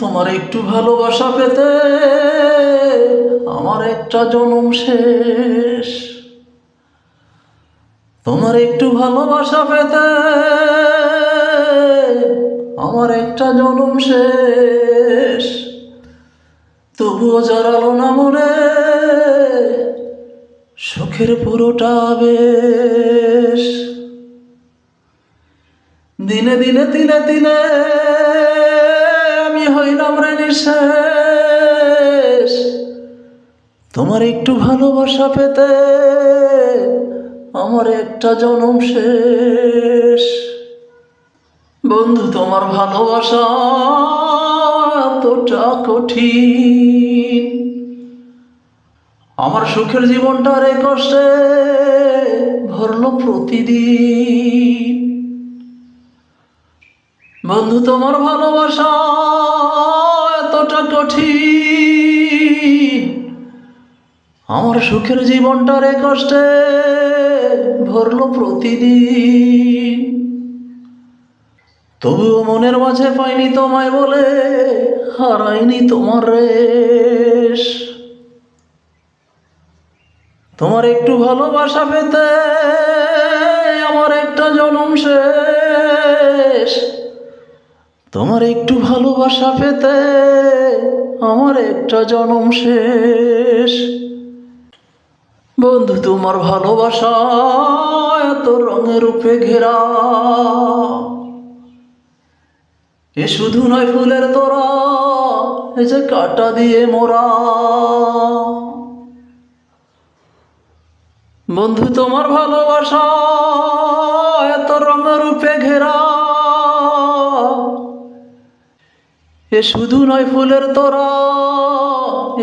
তোমার একটু ভালোবাসা পেতে আমার একটা জনম শেষ। তোমার একটু ভালোবাসা পেতে আমার একটা জনম শেষ। তবুও জড়ালো না মনে সুখের পুরোটা বেশ। দিনে দিনে তিলে তিলে আমি হইলাম রে নিঃশেষ। তোমার একটু ভালোবাসা পেতে আমার একটা জনম শেষ। বন্ধু তোমার ভালোবাসা এতটা কঠিন, আমার সুখের জীবনটা রে কষ্টে ভরলো প্রতিদিন। বন্ধু তোমার ভালোবাসা এতটা কঠিন, আমার সুখের জীবনটা রে কষ্টে ভরলো প্রতিদিন। তবুও মনের মাঝে পাইনি তোমায় বলে হারাইনি তোমার রেশ। তোমার একটু ভালোবাসা পেতে আমার একটা জনম শেষ। তোমার একটু ভালোবাসা পেতে আমার একটা জনম শেষ। বন্ধু তোমার ভালোবাসা এত রঙে রূপে ঘেরা, এ শুধু নয় ফুলের তোরা, এ যে কাঁটা দিয়ে মোরা। বন্ধু তোমার ভালোবাসা এত রঙে রূপে ঘেরা, এ শুধু নয় ফুলের তোরা,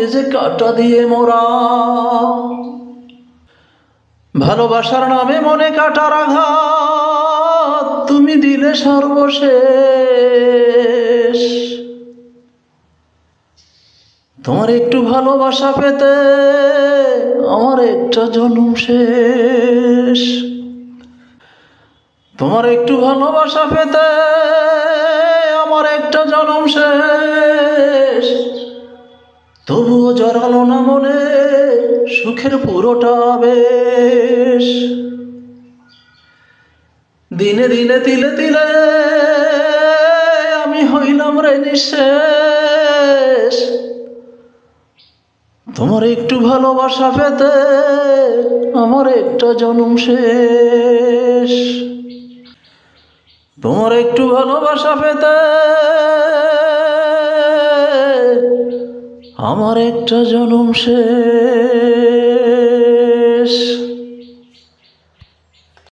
এ যে কাঁটা দিয়ে মোরা। ভালোবাসার নামে মনে কাটার আঘাত তুমি দিলে সর্বশেষ। তোমার একটু ভালোবাসা পেতে আমার একটা জনম শেষ। তোমার একটু ভালোবাসা পেতে আমার একটা জনম শেষ। তবুও জড়ালো না মনে সুখের পুরোটা বেশ। দিনে দিনে তিলে তিলে আমি হইলাম রে নিঃশেষ। তোমার একটু ভালোবাসা পেতে আমার একটা জনম শেষ। তোমার একটু ভালোবাসা পেতে আমার একটা জনম শেষ।